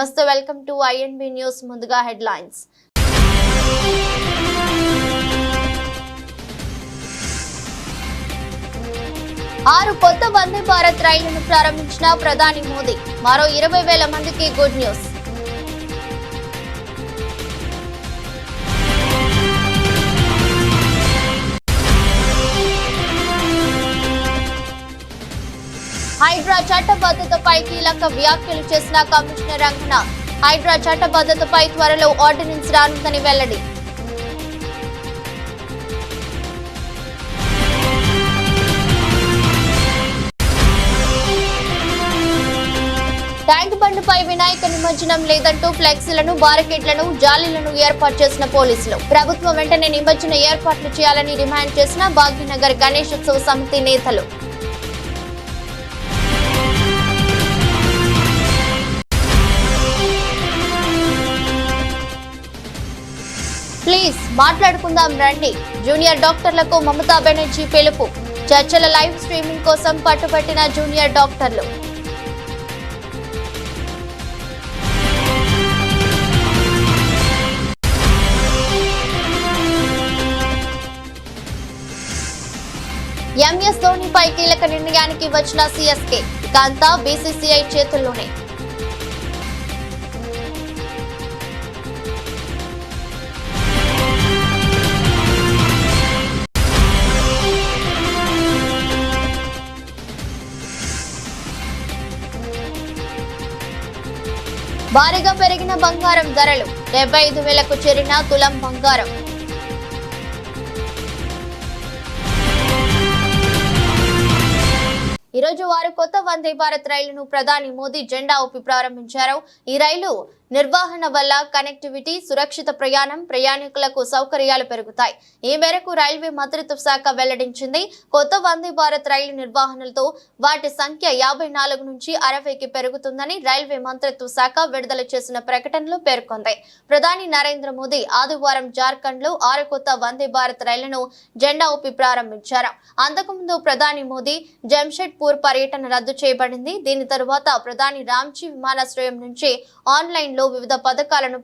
నమస్తే, welcome to INB news. ముందుగా headlines. ఆరు కొత్త వందే భారత్ రైళ్లను ప్రారంభించిన ప్రధాని మోదీ. మరో 20,000 మందికి గుడ్ న్యూస్. హైడ్రా చట్టబద్ధతపై కీలక వ్యాఖ్యలు చేసిన కమిషనర్ రంగనాథ్. హైడ్రా చట్టబద్ధతపై త్వరలో ఆర్డినెన్స్ రానుందని వెల్లడి. ట్యాంక్ బండ్పై వినాయక నిమజ్జనం లేదంటూ ఫ్లెక్సీలను, బారికేడ్లను, జాలీలను ఏర్పాటు చేసిన పోలీసులు. ప్రభుత్వం వెంటనే నిమజ్జన ఏర్పాట్లు చేయాలని డిమాండ్ చేసిన భాగ్యనగర్ గణేశోత్సవ సమితి నేతలు. ప్లీజ్ మాట్లాడుకుందాం రండి. జూనియర్ డాక్టర్లకు మమతా బెనర్జీ పిలుపు. చర్చల లైవ్ స్ట్రీమింగ్ కోసం పట్టుబట్టిన జూనియర్ డాక్టర్లు. ఎంఎస్ ధోనిపై కీలక నిర్ణయానికి వచ్చిన సిఎస్కే. ఇక అంతా బీసీసీఐ చేతుల్లోనే. భారీగా పెరిగిన బంగారం ధరలు. 75,000కు చేరిన తులం బంగారం. ఈ రోజు వారు కొత్త వందే భారత్ రైలును ప్రధాని మోదీ జెండా ఊపి ప్రారంభించారు. ఈ రైలు నిర్వహణ వల్ల కనెక్టివిటీ, సురక్షిత ప్రయాణం, ప్రయాణికులకు సౌకర్యాలు పెరుగుతాయి. ఈ మేరకు రైల్వే మంత్రిత్వ శాఖ వెల్లడించింది. కొత్త వందే భారత్ రైలు నిర్వహణలతో వాటి సంఖ్య 54 నుంచి 60కి పెరుగుతుందని రైల్వే మంత్రిత్వ శాఖ విడుదల చేసిన ప్రకటనలో పేర్కొంది. ప్రధాని నరేంద్ర మోదీ ఆదివారం జార్ఖండ్ లో 6 కొత్త వందే భారత్ రైళ్లను జెండా ఊపి ప్రారంభించారు. అంతకుముందు ప్రధాని మోదీ జంషెడ్పూర్ పర్యటన రద్దు చేయబడింది. దీని తరువాత ప్రధాని రాంచీ విమానాశ్రయం నుంచి ఆన్లైన్ లో వివిధ పథకాలను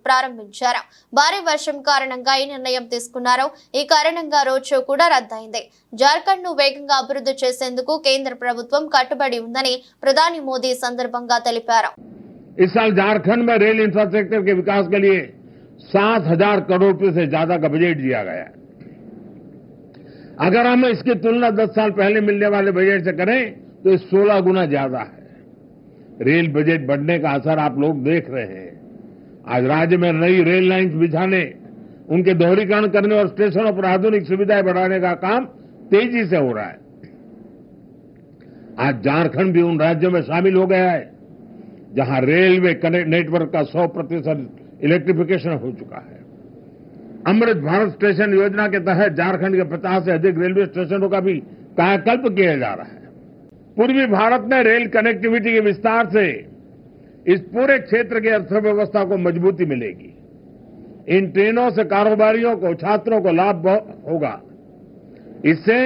ప్రారంభించారు. భారీ వర్షం కారణంగా ఈ నిర్ణయం తీసుకున్నారు. ఈ కారణంగా రోడ్ షో కూడా రద్దయింది. జార్ఖండ్ ను వేగంగా అభివృద్ధి చేసేందుకు కేంద్ర ప్రభుత్వం కట్టుబడి ఉందని ప్రధాని మోదీ సందర్భంగా తెలిపారు. इस साल झारखंड में रेल इंफ्रास्ट्रक्चर के विकास के लिए 7,000 करोड़ रुपए से ज्यादा का बजट दिया गया है। अगर हम इसकी तुलना 10 साल पहले मिलने वाले बजट से करें तो ये 16 गुना ज्यादा है। रेल बजट बढ़ने का असर आप लोग देख रहे हैं। आज राज्य में नई रेल लाइंस बिछाने, उनके दोहरीकरण करने और स्टेशनों पर आधुनिक सुविधाएं बढ़ाने का काम तेजी से हो रहा है। आज झारखंड भी उन राज्यों में शामिल हो गया है जहां रेलवे नेटवर्क का 100% इलेक्ट्रिफिकेशन हो चुका है। अमृत भारत स्टेशन योजना के तहत झारखंड के 50 से अधिक रेलवे स्टेशनों का भी कायाकल्प किया जा रहा है। पूर्वी भारत में रेल कनेक्टिविटी के विस्तार से इस पूरे क्षेत्र की अर्थव्यवस्था को मजबूती मिलेगी। इन ट्रेनों से कारोबारियों को, छात्रों को लाभ होगा। इससे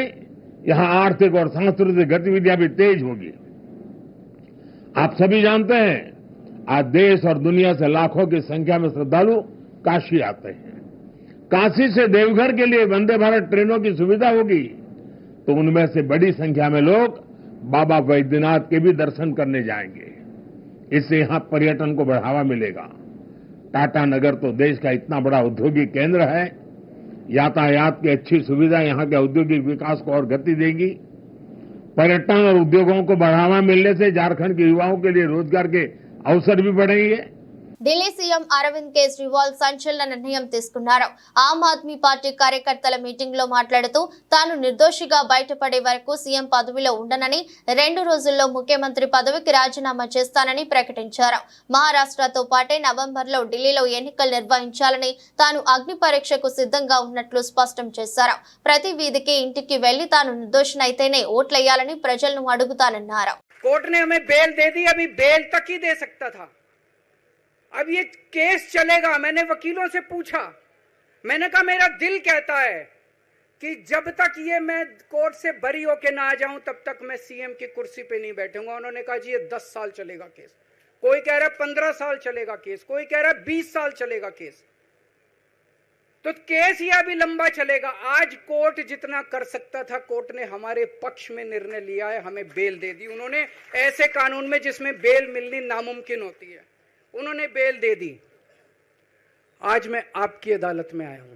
यहां आर्थिक और सांस्कृतिक गतिविधियां भी तेज होगी। आप सभी जानते हैं, आज देश और दुनिया से लाखों की संख्या में श्रद्धालु काशी आते हैं। काशी से देवघर के लिए वंदे भारत ट्रेनों की सुविधा होगी तो उनमें से बड़ी संख्या में लोग बाबा वैद्यनाथ के भी दर्शन करने जाएंगे। इससे यहां पर्यटन को बढ़ावा मिलेगा। टाटा नगर तो देश का इतना बड़ा औद्योगिक केंद्र है। यातायात की अच्छी सुविधा यहां के औद्योगिक विकास को और गति देगी। पर्यटन और उद्योगों को बढ़ावा मिलने से झारखंड के युवाओं के लिए रोजगार के अवसर भी बढ़ेंगे। ఢిల్లీ సీఎం అరవింద్ కేజ్రీవాల్ సంచలన నిర్ణయం తీసుకున్నారు. ఆమ్ ఆద్మీ పార్టీ కార్యకర్తల మీటింగ్ లో మాట్లాడుతూ తాను నిర్దోషిగా బయటపడే వరకు సీఎం పదవిలో ఉండనని, 2 రోజుల్లో ముఖ్యమంత్రి పదవికి రాజీనామా చేస్తానని ప్రకటించారు. మహారాష్ట్రతో పాటే నవంబర్లో ఢిల్లీలో ఎన్నికలు నిర్వహించాలని తాను అగ్ని పరీక్షకు సిద్ధంగా ఉన్నట్లు స్పష్టం చేశారు. ప్రతి వీధికి, ఇంటికి వెళ్లి తాను నిర్దోషినైతేనే ఓట్లేయాలని ప్రజలను అడుగుతానన్నారు. कोर्ट ने हमें बेल दे दी, अभी बेल तक ही दे सकता था। अब ये केस चलेगा। मैंने वकीलों से पूछा, मैंने कहा मेरा दिल कहता है कि जब तक ये मैं कोर्ट से बरी होके ना आ जाऊं तब तक मैं सीएम की कुर्सी पे नहीं बैठूंगा। उन्होंने कहा जी ये 10 साल चलेगा केस। कोई कह रहा है 15 साल चलेगा केस, कोई कह रहा है 20 साल चलेगा केस। तो केस यह भी लंबा चलेगा। आज कोर्ट जितना कर सकता था, कोर्ट ने हमारे पक्ष में निर्णय लिया है, हमें बेल दे दी। उन्होंने ऐसे कानून में जिसमें बेल मिलनी नामुमकिन होती है, उन्होंने बेल दे दी। आज मैं आपकी अदालत में आया हूं,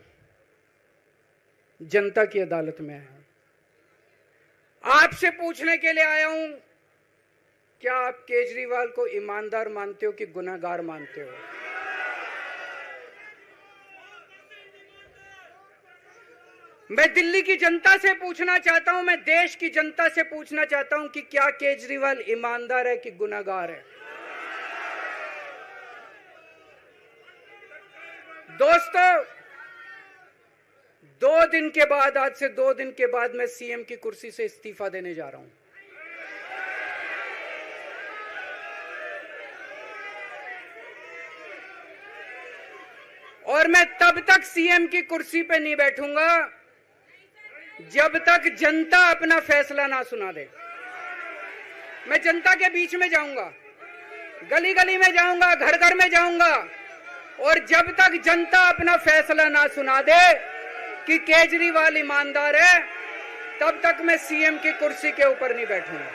जनता की अदालत में आया हूं, आपसे पूछने के लिए आया हूं, क्या आप केजरीवाल को ईमानदार मानते हो कि गुनहगार मानते हो? मैं दिल्ली की जनता से पूछना चाहता हूं, मैं देश की जनता से पूछना चाहता हूं कि क्या केजरीवाल ईमानदार है कि गुनहगार है? दोस्तों, 2 दिन के बाद, आज से 2 दिन के बाद मैं सीएम की कुर्सी से इस्तीफा देने जा रहा हूं। और मैं तब तक सीएम की कुर्सी पे नहीं बैठूंगा जब तक जनता अपना फैसला ना सुना दे। मैं जनता के बीच में जाऊंगा, गली गली में जाऊंगा, घर घर में जाऊंगा, और जब तक जनता अपना फैसला ना सुना दे कि केजरीवाल ईमानदार है, तब तक मैं सीएम की कुर्सी के ऊपर नहीं बैठूंगा।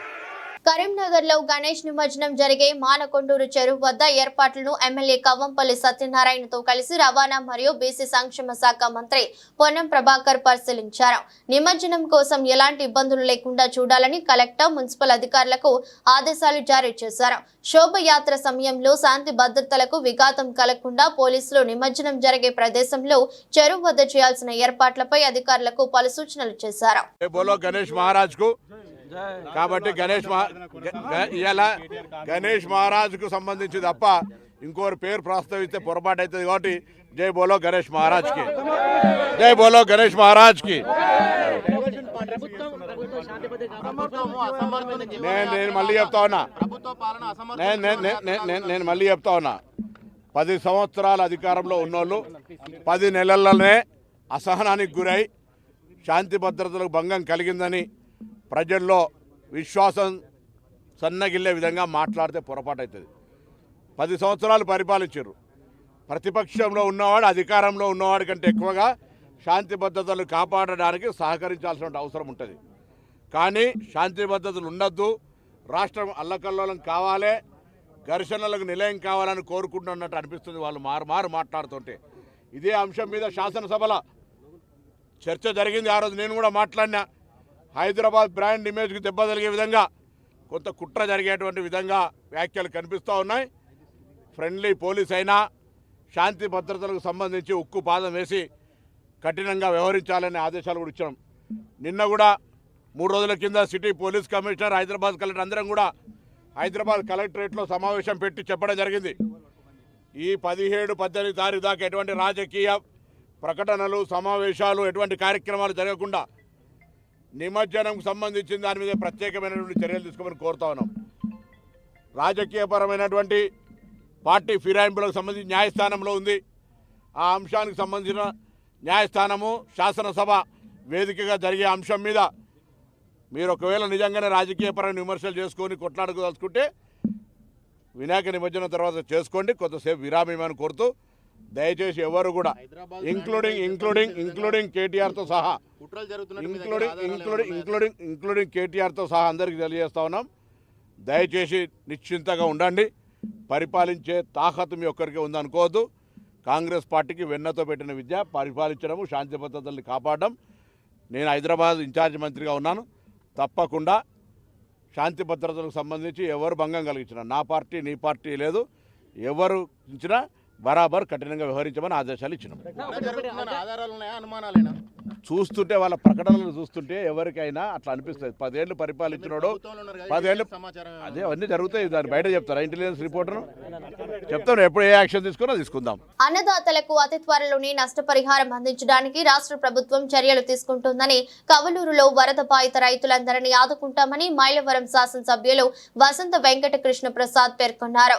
కరీంనగర్ లో గణేష్ నిమజ్జనం జరిగే మానకొండూరు చెరువు వద్ద ఏర్పాట్లను ఎమ్మెల్యే కవ్వంపల్లి సత్యనారాయణతో కలిసి రవాణా మరియు బీసీ సంక్షేమ శాఖ మంత్రి పొన్నం ప్రభాకర్ పరిశీలించారు. నిమజ్జనం కోసం ఎలాంటి ఇబ్బందులు లేకుండా చూడాలని కలెక్టర్, మున్సిపల్ అధికారులకు ఆదేశాలు జారీ చేశారు. శోభయాత్ర సమయంలో శాంతి భద్రతలకు విఘాతం కలగకుండా పోలీసులు నిమజ్జనం జరిగే ప్రదేశంలో చెరువు వద్ద చేయాల్సిన ఏర్పాట్లపై అధికారులకు పలు సూచనలు చేశారు. కాబట్టి గణేష్ మహారాజ్ కు సంబంధించి తప్ప ఇంకోరు పేరు ప్రస్తావిస్తే పొరపాటు అవుతుంది. కాబట్టి జై బోలో గణేష్ మహారాజ్ కి, జై బోలో గణేష్ మహారాజ్ కి. నేను మళ్ళీ చెప్తా ఉన్నా, నేను మళ్ళీ చెప్తా ఉన్నా, 10 సంవత్సరాల అధికారంలో ఉన్నోళ్ళు 10 నెలల్లోనే అసహనానికి గురై శాంతి భద్రతలకు భంగం కలిగిందని ప్రజల్లో విశ్వాసం సన్నగిల్లే విధంగా మాట్లాడితే పొరపాటు అవుతుంది. 10 సంవత్సరాలు పరిపాలించారు. ప్రతిపక్షంలో ఉన్నవాడు అధికారంలో ఉన్నవాడి కంటే ఎక్కువగా శాంతి భద్రతలు కాపాడడానికి సహకరించాల్సిన అవసరం ఉంటుంది. కానీ శాంతి భద్రతలు ఉండద్దు, రాష్ట్రం అల్లకల్లోలం కావాలి, ఘర్షణలకు నిలయం కావాలని కోరుకుంటున్నట్టు అనిపిస్తుంది వాళ్ళు మారు మాట్లాడుతుంటే. ఇదే అంశం మీద శాసనసభలో చర్చ జరిగింది. ఆ రోజు నేను కూడా మాట్లాడినా. హైదరాబాద్ బ్రాండ్ ఇమేజ్కి దెబ్బ తగిలే విధంగా కొంత కుట్ర జరిగేటువంటి విధంగా వ్యాఖ్యలు కనిపిస్తూ ఉన్నాయి. ఫ్రెండ్లీ పోలీస్ అయినా శాంతి భద్రతలకు సంబంధించి ఉక్కు పాదం వేసి కఠినంగా వ్యవహరించాలనే ఆదేశాలు కూడా ఇచ్చాం. నిన్న కూడా 3 రోజుల కింద city police commissioner, Hyderabad collector అందరం కూడా హైదరాబాద్ కలెక్టరేట్లో సమావేశం పెట్టి చెప్పడం జరిగింది. ఈ 17-18 తారీఖు దాకా ఎటువంటి రాజకీయ ప్రకటనలు, సమావేశాలు, ఎటువంటి కార్యక్రమాలు జరగకుండా నిమజ్జనంకు సంబంధించిన దాని మీద ప్రత్యేకమైనటువంటి చర్యలు తీసుకోమని కోరుతా ఉన్నాం. రాజకీయపరమైనటువంటి పార్టీ ఫిరాయింపులకు సంబంధించి న్యాయస్థానంలో ఉంది. ఆ అంశానికి సంబంధించిన న్యాయస్థానము శాసనసభ వేదికగా జరిగే అంశం మీద మీరు ఒకవేళ నిజంగానే రాజకీయపరమైన విమర్శలు చేసుకొని కొట్లాడుకోదలుచుకుంటే వినాయక నిమజ్జనం తర్వాత చేసుకోండి, కొంతసేపు విరామమని కోరుతూ దయచేసి ఎవరు కూడా ఇంక్లూడింగ్ కేటీఆర్తో సహా ఇంక్లూడింగ్ కేటీఆర్తో సహా అందరికీ తెలియజేస్తా ఉన్నాం. దయచేసి నిశ్చింతగా ఉండండి. పరిపాలించే తాకత్ మీ ఒక్కరికే ఉందనుకోవద్దు. కాంగ్రెస్ పార్టీకి వెన్నతో పెట్టిన విద్య పరిపాలించడము, శాంతి భద్రతల్ని కాపాడడం. నేను హైదరాబాద్ ఇన్ఛార్జ్ మంత్రిగా ఉన్నాను. తప్పకుండా శాంతి భద్రతలకు సంబంధించి ఎవరు భంగం కలిగించినా, నా పార్టీ నీ పార్టీ లేదు, ఎవరు ఇచ్చినా బరాబర్ కఠినంగా వ్యవహరించమని ఆదేశాలు ఇచ్చినాం. చూస్తుంటే వాళ్ళ ప్రకటనలు చూస్తుంటే ఎవరికైనా అట్లా అనిపిస్తుంది. 10 ఏళ్ళు పరిపాలించినాడు, 10 ఏళ్ళు అదే అవన్నీ జరుగుతాయి. దాన్ని బయట చెప్తారా ఇంటెలిజెన్స్ రిపోర్టర్? చెప్తాను, ఎప్పుడు ఏ యాక్షన్ తీసుకుందాం. అన్నదాతలకు అతి త్వరలోనే నష్టపరిహారం అందించడానికి రాష్ట్ర ప్రభుత్వం చర్యలు తీసుకుంటుందని, కవలూరులో వరద బాధిత రైతులందరినీ ఆదుకుంటామని మైలవరం శాసనసభ్యులు వసంత వెంకట కృష్ణ ప్రసాద్ పేర్కొన్నారు.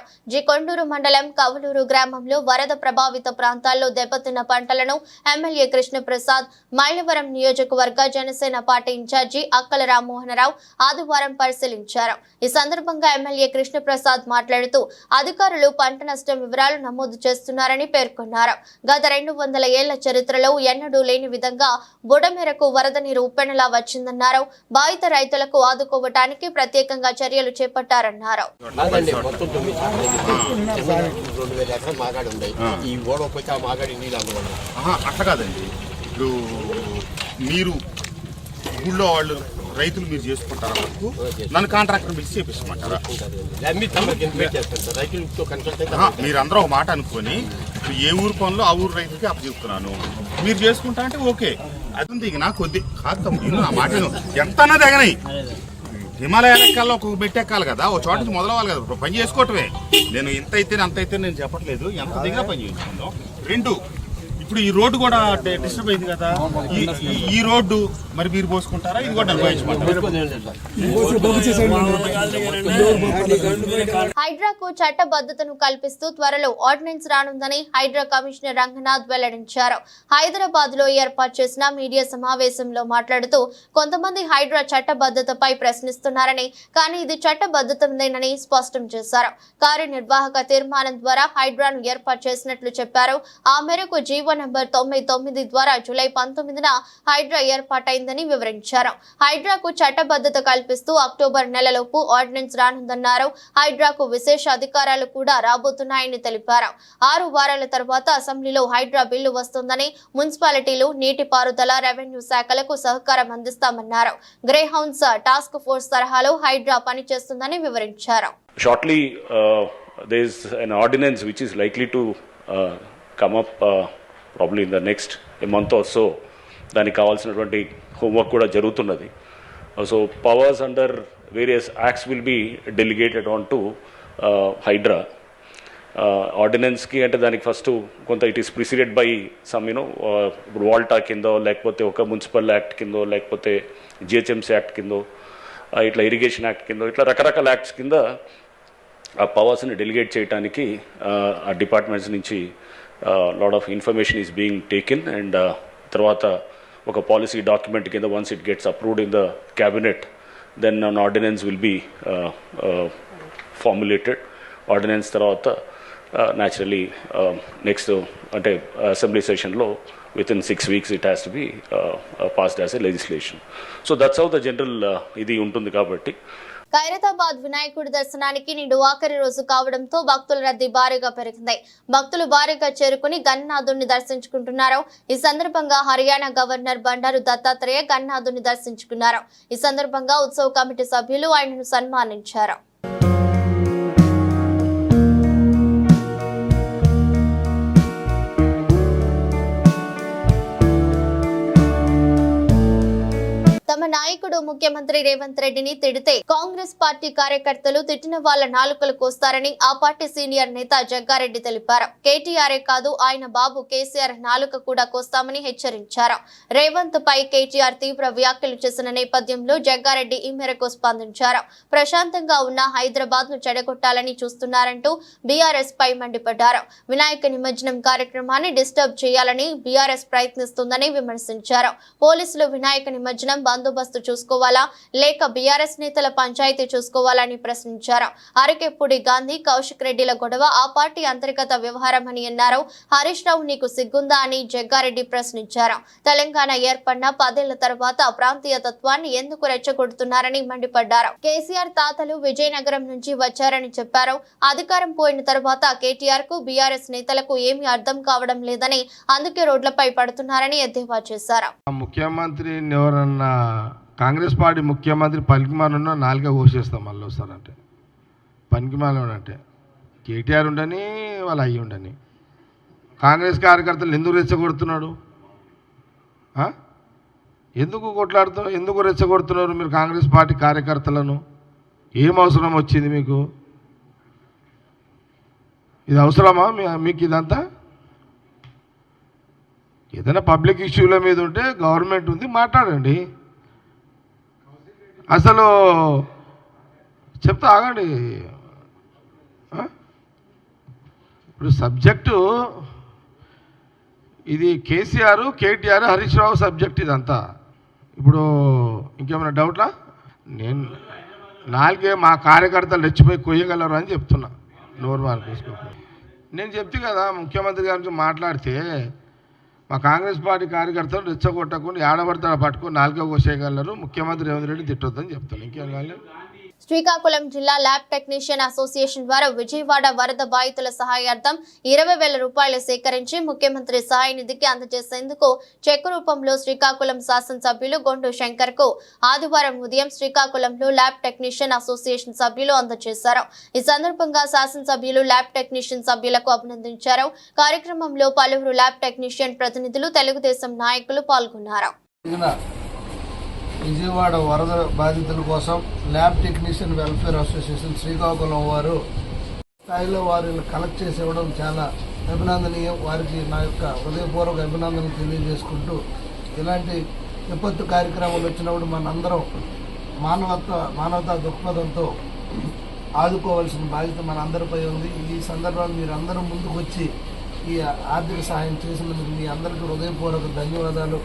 కొండూరు మండలం కవలూరు గ్రామంలో వరద ప్రభావిత ప్రాంతాల్లో దెబ్బతిన్న పంటలను ఎమ్మెల్యే కృష్ణ ప్రసాద్, మైలవరం నియోజకవర్గ జనసేన పార్టీ ఇన్ఛార్జి అక్కల రామ్మోహనరావు ఆదివారం పరిశీలించారు. ఈ సందర్భంగా ఎమ్మెల్యే కృష్ణ ప్రసాద్ మాట్లాడుతూ అధికారులు పంట నష్టం వివరాలు నమోదు చేస్తున్నారని పేర్కొన్నారు. గత 200 ఏళ్ల చరిత్రలో ఎన్నడూ లేని విధంగా బుడమేరకు వరద నీరు ఉప్పెనలా వచ్చిందన్నారు. బాధిత రైతులకు ఆదుకోవటానికి ప్రత్యేకంగా చర్యలు చేపట్టారన్నారు. అట్లా కాదండి, ఇప్పుడు మీరు ఊళ్ళో వాళ్ళు రైతులు మీరు చేసుకుంటారా? వరకు నన్ను కాంట్రాక్టర్ పిలిచి చేపిస్తామంటారా? మీరందరూ ఒక మాట అనుకొని ఏ ఊరు పనులు ఆ ఊరు రైతులకి అప్పచెప్తున్నాను, మీరు చేసుకుంటా అంటే ఓకే. అది ఉంది, నాకు కొద్ది కాదు నా మాట ఎంతనా తెగనాయి. హిమాలయాల ఎక్కాల్లో ఒక పెట్టెక్కాలి కదా, ఒక చోట నుంచి మొదలవ్వాలి కదా, పని చేసుకోవటమే. నేను ఇంత అయితే అంత అయితే నేను చెప్పట్లేదు, ఎంత దిగా పని చేసుకుందాం. 2, ఇప్పుడు ఈ రోడ్డు కూడా డిస్టర్బ్ అయింది కదా, ఈ రోడ్డు మరి మీరు పోసుకుంటారా? ఇది కూడా హైడ్రాకు చట్టబద్ధతను కల్పిస్తూ త్వరలో ఆర్డినెన్స్ రానుందని హైడ్రా కమిషనర్ రంగనాథ్ వెల్లడించారు. హైదరాబాద్ లో ఏర్పాటు చేసిన మీడియా సమావేశంలో మాట్లాడుతూ కొంతమంది హైడ్రా చట్టబద్ధతపై ప్రశ్నిస్తున్నారని, కానీ ఇది చట్టబద్ధతేనని స్పష్టం చేశారు. కార్యనిర్వాహక తీర్మానం ద్వారా హైడ్రాను ఏర్పాటు చేసినట్లు చెప్పారు. ఆ మేరకు జీవో నంబర్ 99 ద్వారా జూలై 19న హైడ్రా ఏర్పాటైందని వివరించారు. హైడ్రాకు చట్టబద్ధత కల్పిస్తూ అక్టోబర్ నెలలోపు ఆర్డినెన్స్ రానుందన్నారు. హైడ్రాకు విశేష అధికారాలు కూడా రాబోతున్నాయని తెలిపారు. 6 వారాల తర్వాత అసెంబ్లీలో హైడ్రా బిల్లు వస్తుందని, మున్సిపాలిటీలు, నీటిపారుదల, రెవెన్యూ శాఖలకు సహకారం అందిస్తామన్నారు. గ్రే హౌన్స్ టాస్క్ ఫోర్స్ తరహాలో హైడ్రా పనిచేస్తుందని వివరించారు. Shortly, there is an ordinance which is likely to come up probably in the next month or so. దానికి కావాల్సినటువంటి హోంవర్క్ కూడా జరుగుతున్నది. So powers under various acts will be delegated on to Hydraa. ఆర్డినెన్స్కి అంటే దానికి ఫస్ట్ కొంత it is preceded by some ఇప్పుడు WALTA కిందో, లేకపోతే ఒక మున్సిపల్ యాక్ట్ కిందో, లేకపోతే జిహెచ్ఎంసీ యాక్ట్ కిందో, ఇట్లా ఇరిగేషన్ యాక్ట్ కిందో, ఇట్లా రకరకాల యాక్ట్స్ కింద ఆ పవర్స్ని డెలిగేట్ చేయడానికి ఆ డిపార్ట్మెంట్స్ నుంచి lot of information is being taken. And తర్వాత ఒక పాలసీ డాక్యుమెంట్ కింద once it gets approved in the cabinet, then an ordinance will be formulated. Ordinance తర్వాత న్యాచురలీ నెక్స్ట్ అంటే అసెంబ్లీ సెషన్లో within 6 weeks it has to be passed as a legislation. So that's how the general ఇది ఉంటుంది. కాబట్టి ఖైరతాబాద్ వినాయకుడి దర్శనానికి నేడు ఆఖరి రోజు కావడంతో భక్తుల రద్దీ భారీగా పెరిగింది. భక్తులు భారీగా చేరుకుని గణనాథుడిని దర్శించుకుంటున్నారు. ఈ సందర్భంగా హర్యానా గవర్నర్ బండారు దత్తాత్రేయ గణనాథుడిని దర్శించుకున్నారు. ఈ సందర్భంగా ఉత్సవ కమిటీ సభ్యులు ఆయనను సన్మానించారు. తమ నాయకుడు ముఖ్యమంత్రి రేవంత్ రెడ్డిని తిడితే కాంగ్రెస్ పార్టీ కార్యకర్తలు తిట్టిన వాళ్ళ నాలుకలు కోస్తారని ఆ పార్టీ సీనియర్ నేత జగ్గారెడ్డి తెలిపారు. కేటీఆర్ఏ కాదు, ఆయన బాబు కేసీఆర్ నాలుక కూడా కోస్తామని హెచ్చరించారు. రేవంత్ పై కేటీఆర్ తీవ్ర వ్యాఖ్యలు చేసిన నేపథ్యంలో జగ్గారెడ్డి ఈ మేరకు స్పందించారు. ప్రశాంతంగా ఉన్న హైదరాబాద్ ను చెడగొట్టాలని చూస్తున్నారంటూ బీఆర్ఎస్ పై మండిపడ్డారు. వినాయక నిమజ్జనం కార్యక్రమాన్ని డిస్టర్బ్ చేయాలని బీఆర్ఎస్ ప్రయత్నిస్తుందని విమర్శించారు. పోలీసులు వినాయక నిమజ్జనం బందోబస్తు చూసుకోవాలా లేక బీఆర్ఎస్ నేతల పంచాయతీ చూసుకోవాలని ప్రశ్నించారు. అరకెప్పుడు గాంధీ కౌశిక్ రెడ్డిల గొడవ ఆ పార్టీ అంతర్గత వ్యవహారమని అన్నారు. హరీష్ రావు నీకు సిగ్గుందా అని జగ్గారెడ్డి ప్రశ్నించారు. తెలంగాణ ఏర్పడిన 10 ఏళ్ల తర్వాత ప్రాంతీయ తత్వాన్ని ఎందుకు రెచ్చగొడుతున్నారని మండిపడ్డారు. కేసీఆర్ తాతలు విజయనగరం నుంచి వచ్చారని చెప్పారు. అధికారం పోయిన తర్వాత కేటీఆర్ కు బీఆర్ఎస్ నేతలకు ఏమీ అర్థం కావడం లేదని, అందుకే రోడ్లపై పడుతున్నారని ఎద్దేవా చేశారు. ముఖ్యమంత్రి ఎవరన్నా కాంగ్రెస్ పార్టీ ముఖ్యమంత్రి పనికిమాలన్నా నాలుగే కోసేస్తాం మళ్ళీ వస్తారంటే. పనికిమాలను అంటే కేటీఆర్ ఉండని వాళ్ళు అయ్యి ఉండని కాంగ్రెస్ కార్యకర్తలు ఎందుకు రెచ్చగొడుతున్నాడు? ఎందుకు రెచ్చగొడుతున్నారు మీరు కాంగ్రెస్ పార్టీ కార్యకర్తలను? ఏం అవసరం వచ్చింది మీకు? ఇది అవసరమా మీకు ఇదంతా? ఏదైనా పబ్లిక్ ఇష్యూల మీద ఉంటే గవర్నమెంట్ ఉంది, మాట్లాడండి. అసలు చెప్తా ఆగండి. ఇప్పుడు సబ్జెక్టు ఇది కేసీఆర్, కేటీఆర్, హరీష్ రావు సబ్జెక్ట్ ఇదంతా. ఇప్పుడు ఇంకేమైనా డౌట్లా? నేను నాలుగే మా కార్యకర్తలు రెచ్చిపోయి కొయ్యగలరు అని చెప్తున్నా, నోరు మార్కేసుకో. నేను చెప్తే కదా ముఖ్యమంత్రి గారి మాట్లాడితే మా కాంగ్రెస్ పార్టీ కార్యకర్తలు రెచ్చగొట్టకుండా ఏడబడతా పట్టుకొని నాలుగో కోసేయగలరు, ముఖ్యమంత్రి రేవంత్ రెడ్డి తిట్టొద్దని చెప్తాను. ఇంకేం కాదు. శ్రీకాకుళం జిల్లా ల్యాబ్ టెక్నీషియన్ అసోసియేషన్ ద్వారా విజయవాడ వరద బాధితుల సహాయార్థం 20,000 రూపాయలు సేకరించి ముఖ్యమంత్రి సహాయ నిధికి అందజేసేందుకు చెక్ రూపంలో శ్రీకాకుళం శాసనసభ్యులు గొండు శంకర్ కు ఆదివారం ఉదయం శ్రీకాకుళంలో ల్యాబ్ టెక్నీషియన్ అసోసియేషన్ సభ్యులు అందజేశారు. ఈ సందర్భంగా శాసనసభ్యులు ల్యాబ్ టెక్నీషియన్ సభ్యులకు అభినందించారు. కార్యక్రమంలో పలువురు ల్యాబ్ టెక్నీషియన్ ప్రతినిధులు, తెలుగుదేశం నాయకులు పాల్గొన్నారు. విజయవాడ వరద బాధితుల కోసం lab technician welfare association Srikakulam వారు స్థాయిలో వారిని కలెక్ట్ చేసి ఇవ్వడం చాలా అభినందనీయం. వారికి నా యొక్క హృదయపూర్వక అభినందనలు తెలియజేసుకుంటూ, ఇలాంటి విపత్తు కార్యక్రమాలు వచ్చినప్పుడు మనందరం మానవతా దృక్పథంతో ఆదుకోవాల్సిన బాధ్యత మనందరిపై ఉంది. ఈ సందర్భంలో మీరందరూ ముందుకు వచ్చి ఈ ఆర్థిక సహాయం చేసినందుకు మీ అందరికీ హృదయపూర్వక ధన్యవాదాలు,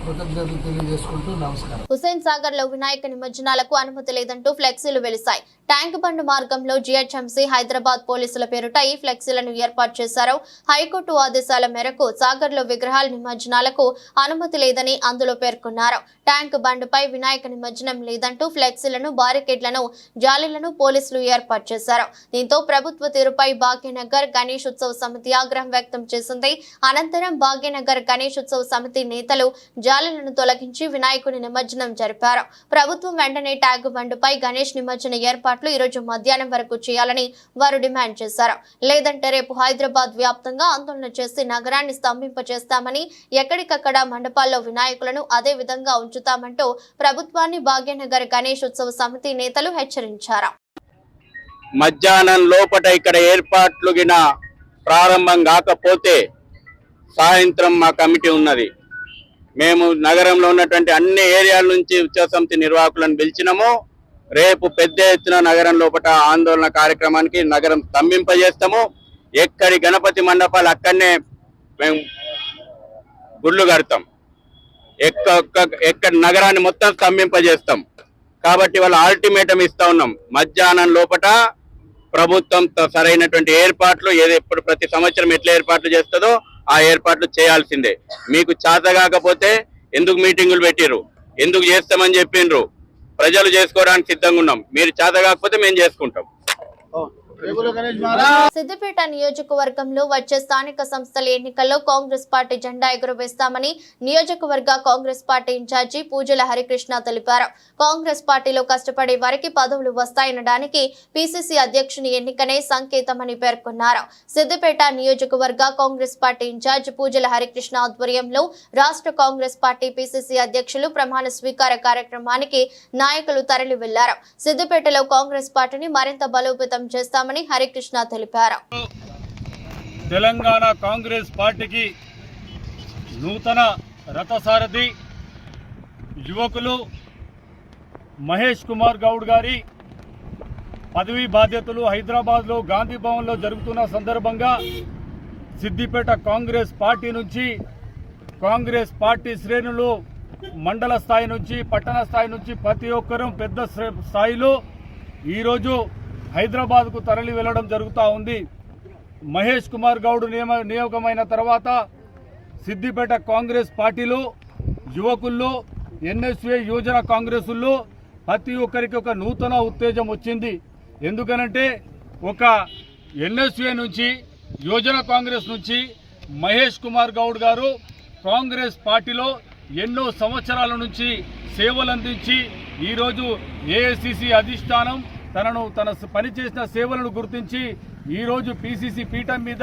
కృతజ్ఞతలు తెలియజేసుకుంటూ నమస్కారం. హుస్సేన్ సాగర్ లో వినాయక నిమజ్జనాలకు అనుమతి లేదంటూ ఫ్లెక్సీలు వెలిశాయి. ట్యాంక్ బండ్ మార్గంలో జీహెచ్ఎంసీ, హైదరాబాద్ పోలీసుల పేరుట ఈ ఫ్లెక్సీలను ఏర్పాటు చేశారు. హైకోర్టు ఆదేశాల మేరకు సాగర్ లో విగ్రహాల నిమజ్జనాలకు అనుమతి లేదని అందులో పేర్కొన్నారు. ట్యాంక్ బండ్ పై వినాయక నిమజ్జనం లేదంటూ ఫ్లెక్సీలను, బారికేడ్లను, జాలీలను పోలీసులు ఏర్పాటు చేశారు. దీంతో ప్రభుత్వ తీరుపై భాగ్యనగర్ గణేష్ ఉత్సవ సమితి ఆగ్రహం వ్యక్తం చేసింది. అనంతరం భాగ్యనగర్ గణేష్ ఉత్సవ సమితి నేతలు జాలీలను తొలగించి వినాయకుని నిమజ్జనం జరిపారు. ప్రభుత్వం వెంటనే ట్యాంక్ బండ్ పై గణేష్ నిమజ్జన ఏర్పాట్లు ఈ రోజు మధ్యాహ్నం వరకు చేయాలని వారు డిమాండ్ చేశారు. లేదంటే రేపు హైదరాబాద్ వ్యాప్తంగా ఆందోళన చేసి నగరాన్ని స్తంభింపచేస్తామని, ఎక్కడికక్కడ మండపాల్లో వినాయకులను అదే విధంగా ఉంచుతామంటూ ప్రభుత్వాన్ని భాగ్యనగర్ గణేష్ ఉత్సవ సమితి నేతలు హెచ్చరించారు. మధ్యాహ్నం లోపట ఇక్కడ ఏర్పాట్లు గిన ప్రారంభం కాకపోతే సాయంత్రం మా కమిటీ ఉన్నది. మేము నగరంలో ఉన్నటువంటి అన్ని ఏరియాల నుంచి ఉత్సవ సమితి నిర్వాహకులను పిలిచినాము. రేపు పెద్ద ఎత్తున నగరం లోపల ఆందోళన కార్యక్రమానికి నగరం స్తంభింపజేస్తాము. ఎక్కడి గణపతి మండపాలు అక్కడనే మేము గుళ్ళు కడతాం. ఎక్కడి నగరాన్ని మొత్తం స్తంభింపజేస్తాం. కాబట్టి వాళ్ళ అల్టిమేటం ఇస్తా ఉన్నాం. మధ్యాహ్నం లోపల ప్రభుత్వం సరైనటువంటి ఏర్పాట్లు ఎప్పుడు ప్రతి సంవత్సరం ఎట్లా ఏర్పాట్లు చేస్తుందో ఆ ఏర్పాట్లు చేయాల్సిందే. మీకు చేత కాకపోతే ఎందుకు మీటింగులు పెట్టిరు, ఎందుకు చేస్తామని చెప్పిండ్రు, ప్రజలు చేసుకోవడానికి సిద్ధంగా ఉన్నాం. మీరు చేత కాకపోతే మేము చేసుకుంటాం. సిద్దిపేట నియోజకవర్గంలో వచ్చే స్థానిక సంస్థల ఎన్నికల్లో కాంగ్రెస్ పార్టీ జెండా ఎగురవేస్తామని నియోజకవర్గ కాంగ్రెస్ పార్టీ ఇన్ఛార్జి పూజల హరికృష్ణ తెలిపారు. కాంగ్రెస్ పార్టీలో కష్టపడే వారికి పదవులు వస్తాయనడానికి పిసిసి అధ్యక్షుని ఎన్నికనే సంకేతమని పేర్కొన్నారు. సిద్దిపేట నియోజకవర్గ కాంగ్రెస్ పార్టీ ఇన్ఛార్జ్ పూజల హరికృష్ణ ఆధ్వర్యంలో రాష్ట్ర కాంగ్రెస్ పార్టీ పిసిసి అధ్యక్షులు ప్రమాణ స్వీకార కార్యక్రమానికి నాయకులు తరలి వెళ్లారు. సిద్దిపేటలో కాంగ్రెస్ పార్టీని మరింత బలోపేతం చేస్తామని హరికృష్ణ తెలిపారు. తెలంగాణ కాంగ్రెస్ పార్టీకి నూతన రథసారథి యువకులు మహేష్ కుమార్ గౌడ్ గారి పదవీ బాధ్యతలు హైదరాబాద్లో గాంధీ భవన్లో జరుగుతున్న సందర్భంగా సిద్దిపేట కాంగ్రెస్ పార్టీ నుంచి కాంగ్రెస్ పార్టీ శ్రేణులు మండల స్థాయి నుంచి పట్టణ స్థాయి నుంచి ప్రతి ఒక్కరూ పెద్ద స్థాయిలో ఈరోజు హైదరాబాద్కు తరలి వెళ్లడం జరుగుతూ ఉంది. మహేష్ కుమార్ గౌడ్ నియామకమైన తర్వాత సిద్దిపేట కాంగ్రెస్ పార్టీలో యువకుల్లో ఎన్ఎస్ఏ యువజన కాంగ్రెసుల్లో ప్రతి ఒక్కరికి ఒక నూతన ఉత్తేజం వచ్చింది. ఎందుకనంటే ఒక ఎన్ఎస్ఏ నుంచి యువజన కాంగ్రెస్ నుంచి మహేష్ కుమార్ గౌడ్ గారు కాంగ్రెస్ పార్టీలో ఎన్నో సంవత్సరాల నుంచి సేవలందించి ఈరోజు ఏఐసిసి అధిష్టానం తన పనిచేసిన సేవలను గుర్తించి ఈరోజు పిసిసి పీఠం మీద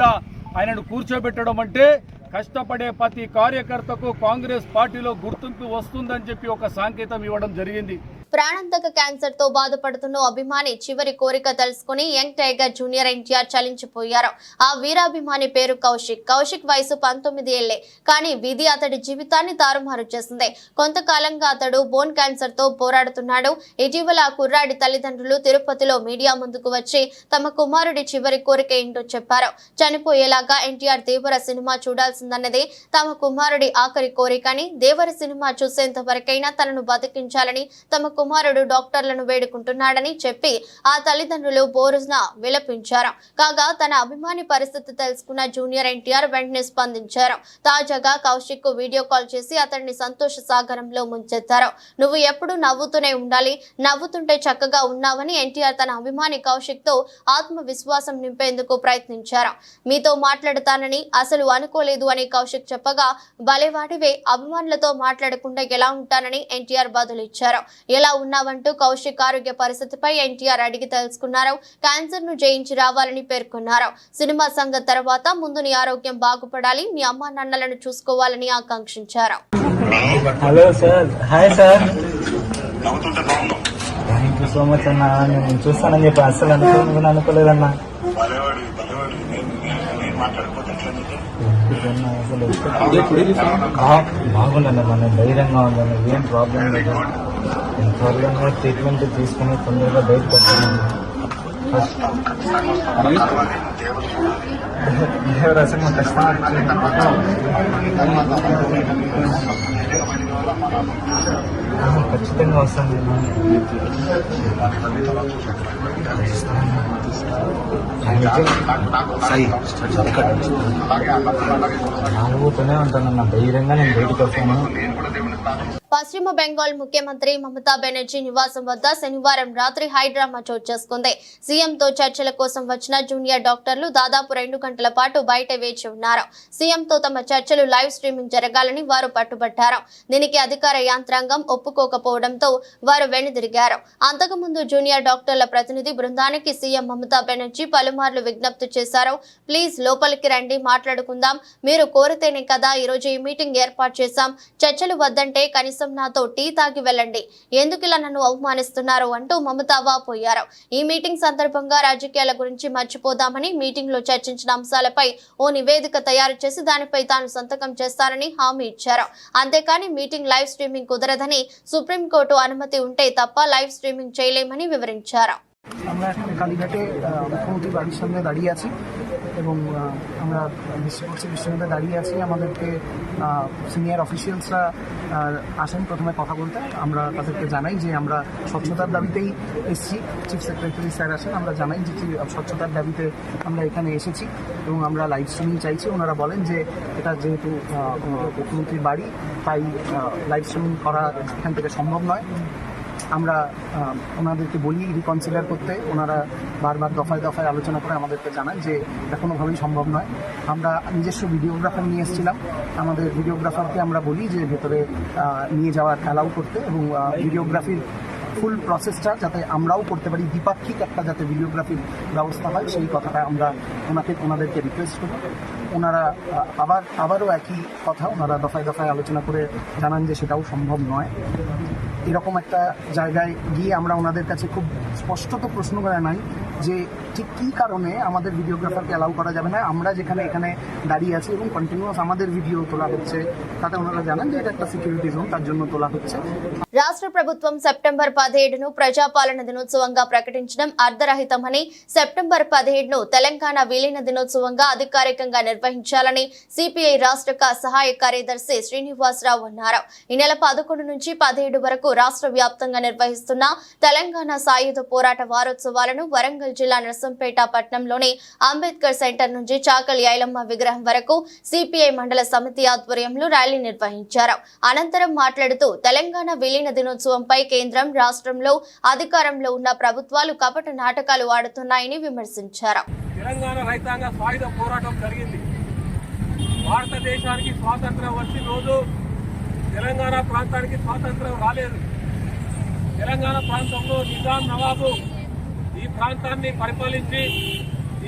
ఆయనను కూర్చోబెట్టడం అంటే కష్టపడే ప్రతి కార్యకర్తకు కాంగ్రెస్ పార్టీలో గుర్తింపు వస్తుందని చెప్పి ఒక సంకేతం ఇవ్వడం జరిగింది. ప్రాణాంతక క్యాన్సర్ తో బాధపడుతున్న అభిమాని చివరి కోరిక తెలుసుకుని యంగ్ టైగర్ జూనియర్ ఎన్టీఆర్ చలించిపోయారు. ఆ వీరాభిమాని పేరు కౌశిక్ వయసు 19 ఏళ్లే. కానీ విధి అతడి జీవితాన్ని తారుమారు చేసింది. కొంతకాలంగా అతడు బోన్ క్యాన్సర్ తో పోరాడుతున్నాడు. ఇటీవల ఆ కుర్రాడి తల్లిదండ్రులు తిరుపతిలో మీడియా ముందుకు వచ్చి తమ కుమారుడి చివరి కోరిక ఏంటో చెప్పారు. చనిపోయేలాగా ఎన్టీఆర్ దేవర సినిమా చూడాల్సిందన్నదే తమ కుమారుడి ఆఖరి కోరికని, దేవర సినిమా చూసేంత వరకైనా తనను బతికించాలని తమ కుమారుడు డాక్టర్లను వేడుకుంటున్నాడని చెప్పి ఆ తల్లిదండ్రులు బోరున విలపించారు. కాగా తన అభిమాని పరిస్థితి తెలుసుకున్న జూనియర్ ఎన్టీఆర్ వెంటనే స్పందించారు. తాజాగా కౌశిక్ కు వీడియో కాల్ చేసి అతన్ని సంతోష సాగరంలో ముంచెత్తారు. నువ్వు ఎప్పుడు నవ్వుతూనే ఉండాలి, నవ్వుతుంటే చక్కగా ఉన్నావని ఎన్టీఆర్ తన అభిమాని కౌశిక్ తో ఆత్మవిశ్వాసం నింపేందుకు ప్రయత్నించారు. మీతో మాట్లాడతానని అసలు అనుకోలేదు అని కౌశిక్ చెప్పగా, భలేవాడివే, అభిమానులతో మాట్లాడకుండా ఎలా ఉంటానని ఎన్టీఆర్ బదులిచ్చారు. ఎలా ఉన్నావంటూ కౌశిక్ ఆరోగ్య పరిస్థితిపై ఎన్టీఆర్ అడిగి తెలుసుకున్నారు. క్యాన్సర్ ను జయించి రావాలని పేర్కొన్నారు. సినిమా సంగతి తర్వాత ముందు నీ ఆరోగ్యం బాగుపడాలి, మీ అమ్మా నాన్నలను చూసుకోవాలని ఆకాంక్షించారు. Hello sir, hi sir, thank you so much అన్న. నేను చూస్తానని చెప్పి అసలు అనుకోలేదన్నా. బాగుండన్న, మన ధైర్యంగా ఉందన్న, ఏం ప్రాబ్లం లేదు. త్వరగా ట్రీట్మెంట్ తీసుకుని తొందరగా బయటకు వస్తాను. అసలు ఖచ్చితంగా వస్తాను. నాలుగుతూనే ఉంటానన్న, ధైర్యంగా నేను బయటకు వస్తాను. పశ్చిమ బెంగాల్ ముఖ్యమంత్రి మమతా బెనర్జీ నివాసం వద్ద శనివారం రాత్రి హైడ్రామా చోటు చేసుకుంది. సీఎంతో చర్చల కోసం వచ్చిన జూనియర్ డాక్టర్లు దాదాపు 2 గంటల పాటు బయట వేచి ఉన్నారు. సీఎంతో తమ చర్చలు లైవ్ స్ట్రీమింగ్ జరగాలని వారు పట్టుబట్టారు. దీనికి అధికార యంత్రాంగం ఒప్పుకోకపోవడంతో వారు వెనుదిరిగారు. అంతకుముందు జూనియర్ డాక్టర్ల ప్రతినిధి బృందానికి సీఎం మమతా బెనర్జీ పలుమార్లు విజ్ఞప్తి చేశారు. ప్లీజ్ లోపలికి రండి, మాట్లాడుకుందాం. మీరు కోరితేనే కదా ఈరోజు ఈ మీటింగ్ ఏర్పాటు చేశాం. చర్చలు వద్దంటే కనీసం నాతో టీ తాగి వెళ్ళండి, ఎందుకు ఇలా నన్ను అవమానిస్తున్నారు అంటూ మమతా వాపోయారు. ఈ మీటింగ్ సందర్భంగా రాజకీయాల గురించి మర్చిపోదామని మీటింగ్ లో చర్చించిన అంశాలపై ఓ నివేదిక తయారు చేసి దానిపై తాను సంతకం చేస్తానని హామీ ఇచ్చారు. అంతేకాని మీటింగ్ లైవ్ స్ట్రీమింగ్ కుదరదని, সুপ্রিমকোর্ট অনুমতি ఉంటే తప్ప లైవ్ স্ট্রিমিং చేయలేమని వివరించారు. আমরা কালীঘাটে মুখ্যমন্ত্রী বাড়ির সামনে দাঁড়িয়ে আছি এবং আমরা বিশ্ববিদ্যালয়ে দাঁড়িয়ে আছি। আমাদেরকে সিনিয়র অফিসিয়ালসরা আসেন প্রথমে কথা বলতে। আমরা তাদেরকে জানাই যে আমরা স্বচ্ছতার দাবিতেই এসেছি। চিফ সেক্রেটারি স্যার আসেন, আমরা জানাই যে স্বচ্ছতার দাবিতে আমরা এখানে এসেছি এবং আমরা লাইভ স্ট্রিমিং চাইছি। ওনারা বলেন যে এটা যেহেতু মুখ্যমন্ত্রীর বাড়ি, তাই লাইভ স্ট্রিমিং করা এখান থেকে সম্ভব নয়। আমরা ওনাদেরকে বলি রিকনসিডার করতে। ওনারা বারবার দফায় দফায় আলোচনা করে আমাদেরকে জানান যে এটা কোনোভাবেই সম্ভব নয়। আমরা নিজস্ব ভিডিওগ্রাফার নিয়ে এসেছিলাম। আমাদের ভিডিওগ্রাফারকে আমরা বলি যে ভেতরে নিয়ে যাওয়ার অ্যালাউ করতে এবং ভিডিওগ্রাফির ফুল প্রসেসটা যাতে আমরাও করতে পারি, দ্বিপাক্ষিক একটা যাতে ভিডিওগ্রাফির ব্যবস্থা হয় সেই কথাটা আমরা ওনাদেরকে রিকোয়েস্ট করি। ওনারা আবারও একই কথা ওনারা দফায় দফায় আলোচনা করে জানান যে সেটাও সম্ভব নয়। এরকম একটা জায়গায় গিয়ে আমরা ওনাদের কাছে খুব স্পষ্টত প্রশ্ন করে নাই যে ঠিক কী কারণে আমাদের ভিডিওগ্রাফারকে অ্যালাউ করা যাবে না। আমরা যেখানে এখানে দাঁড়িয়ে আছি এবং কন্টিনিউয়াস আমাদের ভিডিও তোলা হচ্ছে, তাতে ওনারা জানান যে এটা একটা সিকিউরিটি জোন, তার জন্য তোলা হচ্ছে। రాష్ట్ర ప్రభుత్వం సెప్టెంబర్ 17ను ప్రజాపాలన దినోత్సవంగా ప్రకటించడం అర్ధరహితమని, సెప్టెంబర్ 17ను తెలంగాణ విలీన దినోత్సవంగా అధికారికంగా నిర్వహించాలని సిపిఐ రాష్ట్ర సహాయ కార్యదర్శి శ్రీనివాసరావు అన్నారు. ఈ నెల 11 నుంచి 17 వరకు రాష్ట్ర వ్యాప్తంగా నిర్వహిస్తున్న తెలంగాణ సాయుధ పోరాట వారోత్సవాలను వరంగల్ జిల్లా నర్సంపేట పట్టణంలోని అంబేద్కర్ సెంటర్ నుంచి చాకలి ఐలమ్మ విగ్రహం వరకు సిపిఐ మండల సమితి ఆధ్వర్యంలో ర్యాలీ నిర్వహించారు. అనంతరం మాట్లాడుతూ తెలంగాణ విలీన దినోత్సవంపై కేంద్రం, రాష్ట్రంలో అధికారంలో ఉన్న ప్రభుత్వాలు కపట నాటకాలు ఆడుతున్నాయని విమర్శించారు. తెలంగాణ రైతాంగ సాయుధ పోరాటం జరిగింది. భారతదేశానికి స్వాతంత్రం వచ్చిన రోజు తెలంగాణ ప్రాంతానికి స్వాతంత్రం రాలేదు. తెలంగాణ ప్రాంతంలో నిజాం నవాబు ఈ ప్రాంతాన్ని పరిపాలించి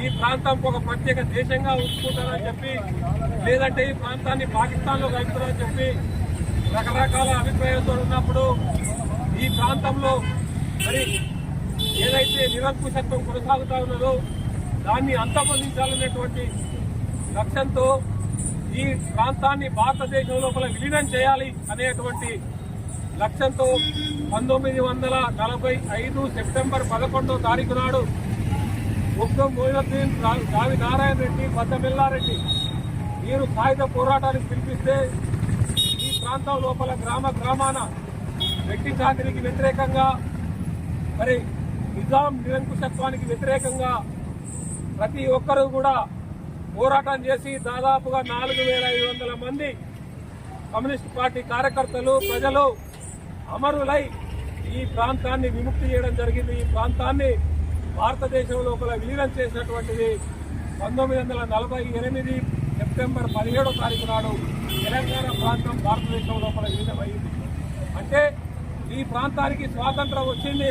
ఈ ప్రాంతం ఒక ప్రత్యేక దేశంగా ఉంచుకుంటారని చెప్పి, లేదంటే ఈ ప్రాంతాన్ని పాకిస్తాన్లో కలుపుతారని చెప్పి రకరకాల అభిప్రాయాలతో ఉన్నప్పుడు ఈ ఈ ప్రాంతంలో మరి ఏదైతే నిరంకుశత్వం కొనసాగుతా ఉన్నదో దాన్ని అంతమొందించాలనేటువంటి లక్ష్యంతో ఈ ప్రాంతాన్ని భారతదేశం లోపల విలీనం చేయాలి అనేటువంటి లక్ష్యంతో 1945 సెప్టెంబర్ 11వ తారీఖు నాడు ఉగ్గం మొయినుద్దీన్, రావి నారాయణ రెడ్డి, బద్దమెల్లారెడ్డి వీరు సాయుధ పోరాటానికి పిలిపిస్తే ఈ ప్రాంతం లోపల గ్రామాన వెట్టి చాకిరికి వ్యతిరేకంగా మరి నిజాం నిరంకుశత్వానికి వ్యతిరేకంగా ప్రతి ఒక్కరూ కూడా పోరాటం చేసి దాదాపుగా 4500 మంది కమ్యూనిస్ట్ పార్టీ కార్యకర్తలు, ప్రజలు అమరులై ఈ ప్రాంతాన్ని విముక్తి చేయడం జరిగింది. ఈ ప్రాంతాన్ని భారతదేశం లోపల విలీనం చేసినటువంటిది 1948 సెప్టెంబర్ 17వ తారీఖు నాడు తెలంగాణ ప్రాంతం భారతదేశం లోపల విలీనమైంది. అంటే ఈ ప్రాంతానికి స్వాతంత్రం వచ్చింది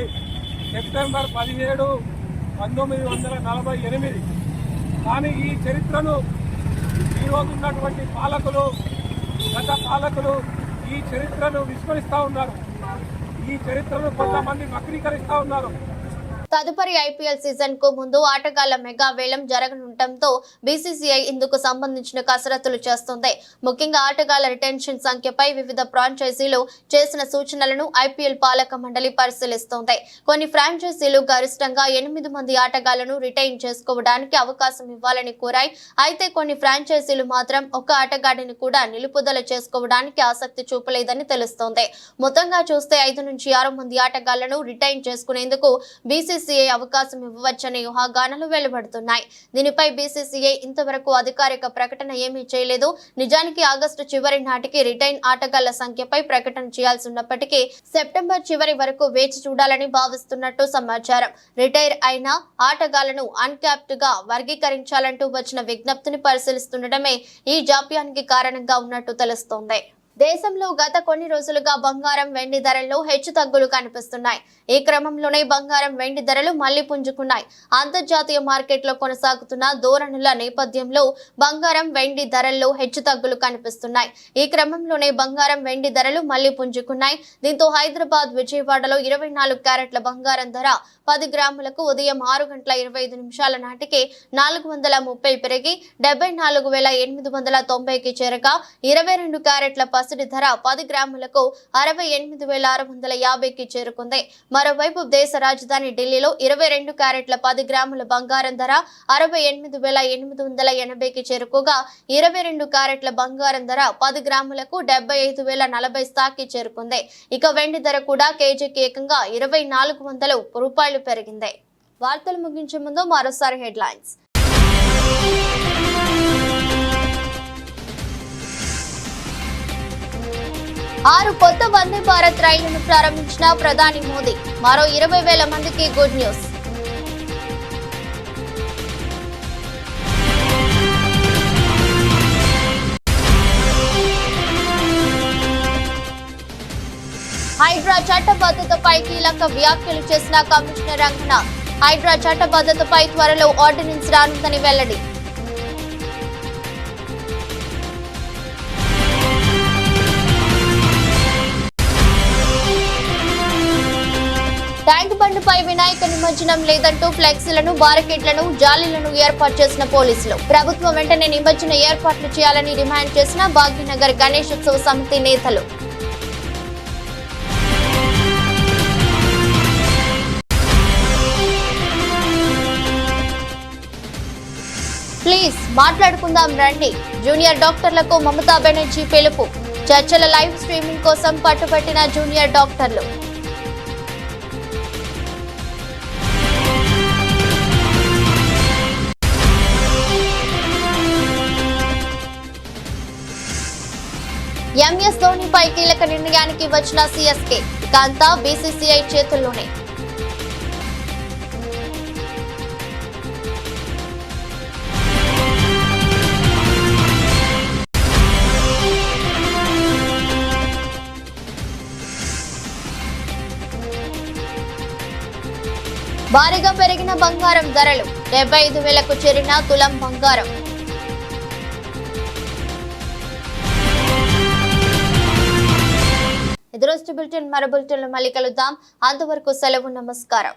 సెప్టెంబర్ 17, 1948. కానీ ఈ చరిత్రను ఈరోజు ఉన్నటువంటి పాలకులు, గత పాలకులు ఈ చరిత్రను విస్మరిస్తూ ఉన్నారు. ఈ చరిత్రను కొంతమంది వక్రీకరిస్తూ ఉన్నారు. తదుపరి ఐపీఎల్ సీజన్ కు ముందు ఆటగాళ్ల మెగా వేలం జరగనుండటంతో బీసీసీఐ ఇందుకు సంబంధించిన కసరత్తులు చేస్తోంది. ముఖ్యంగా ఆటగాళ్ల రిటెన్షన్ సంఖ్యపై వివిధ ఫ్రాంచైజీలు చేసిన సూచనలను ఐపీఎల్ పాలక మండలి పరిశీలిస్తోంది. కొన్ని ఫ్రాంచైజీలు గరిష్టంగా 8 మంది ఆటగాళ్లను రిటైన్ చేసుకోవడానికి అవకాశం ఇవ్వాలని కోరాయి. అయితే కొన్ని ఫ్రాంచైజీలు మాత్రం ఒక ఆటగాడిని కూడా నిలుపుదల చేసుకోవడానికి ఆసక్తి చూపలేదని తెలుస్తోంది. మొత్తంగా చూస్తే 5 నుంచి 6 మంది ఆటగాళ్లను రిటైన్ చేసుకునేందుకు బీసీసీఐ అవకాశం ఇవ్వవచ్చనే ఊహాగానాలు వెలువడుతున్నాయి. దీనిపై బీసీసీఐ ఇంతవరకు అధికారిక ప్రకటన ఏమీ చేయలేదు. నిజానికి ఆగస్టు చివరి నాటికి రిటైన్ ఆటగాళ్ల సంఖ్యపై ప్రకటన చేయాల్సి ఉన్నప్పటికీ సెప్టెంబర్ చివరి వరకు వేచి చూడాలని భావిస్తున్నట్టు సమాచారం. రిటైర్ అయిన ఆటగాళ్లను అన్క్యాప్డ్ గా వర్గీకరించాలంటూ వచ్చిన విజ్ఞప్తిని పరిశీలిస్తుండటమే ఈ జాప్యానికి కారణంగా ఉన్నట్టు తెలుస్తోంది. దేశంలో గత కొన్ని రోజులుగా బంగారం, వెండి ధరల్లో హెచ్చుతగ్గులు కనిపిస్తున్నాయి. ఈ క్రమంలోనే బంగారం, వెండి ధరలు మళ్లీ పుంజుకున్నాయి. అంతర్జాతీయ మార్కెట్లో కొనసాగుతున్న ధోరణుల నేపథ్యంలో బంగారం, వెండి ధరల్లో హెచ్చుతగ్గులు కనిపిస్తున్నాయి. ఈ క్రమంలోనే బంగారం, వెండి ధరలు మళ్లీ పుంజుకున్నాయి. దీంతో హైదరాబాద్, విజయవాడలో 24 క్యారెట్ల బంగారం ధర 10 గ్రాములకు ఉదయం 6:25 నాటికి 430 పెరిగి 74,890కి చేరగా 22 క్యారెట్ల పసిడి ధర 10 గ్రాములకు 68,650కి చేరుకుంది. మరోవైపు దేశ రాజధాని ఢిల్లీలో 22 క్యారెట్ల 10 గ్రాముల బంగారం ధర 68,880కి చేరుకోగా 22 క్యారెట్ల బంగారం ధర 10 గ్రాములకు 75,040 స్థాయికి చేరుకుంది. ఇక వెండి ధర కూడా కేజీకి ఏకంగా 2,400 రూపాయలు పెరిగింది. వార్తలు ముగించే ముందు మరోసారి హెడ్లైన్స్. 6 కొత్త వందే భారత్ రైళ్లను ప్రారంభించిన ప్రధాని మోదీ. మరో 20,000 మందికి గుడ్ న్యూస్. హైడ్రా చట్టబద్ధతపై కీలక వ్యాఖ్యలు చేసిన కమిషనర్ రంగనాథ్. హైడ్రా చట్టబద్ధతపై త్వరలో ఆర్డినెన్స్ రానుందని వెల్లడి. ట్యాంక్ బండ్పై వినాయక నిమజ్జనం లేదంటూ ఫ్లెక్సీలను, బారికేడ్లను, జాలీలను ఏర్పాటు చేసిన పోలీసులు. ప్రభుత్వం వెంటనే నిమజ్జన ఏర్పాట్లు చేయాలని డిమాండ్ చేసిన భాగ్యనగర్ గణేశోత్సవ సమితి నేతలు. ప్లీజ్ మాట్లాడుకుందాం రండి. జూనియర్ డాక్టర్లకు మమతా బెనర్జీ పిలుపు. చర్చల లైవ్ స్ట్రీమింగ్ కోసం పట్టుబట్టిన జూనియర్ డాక్టర్లు. ఎంఎస్ ధోనిపై కీలక నిర్ణయానికి వచ్చిన సిఎస్కే. ఇక అంతా బీసీసీఐ చేతుల్లోనే. భారీగా పెరిగిన బంగారం ధరలు. 75,000కు చేరిన తులం బంగారం. ఇది రోజు బులెటిన్. మరో బులెటిన్లో మళ్ళీ కలుద్దాం. అంతవరకు సెలవు. నమస్కారం.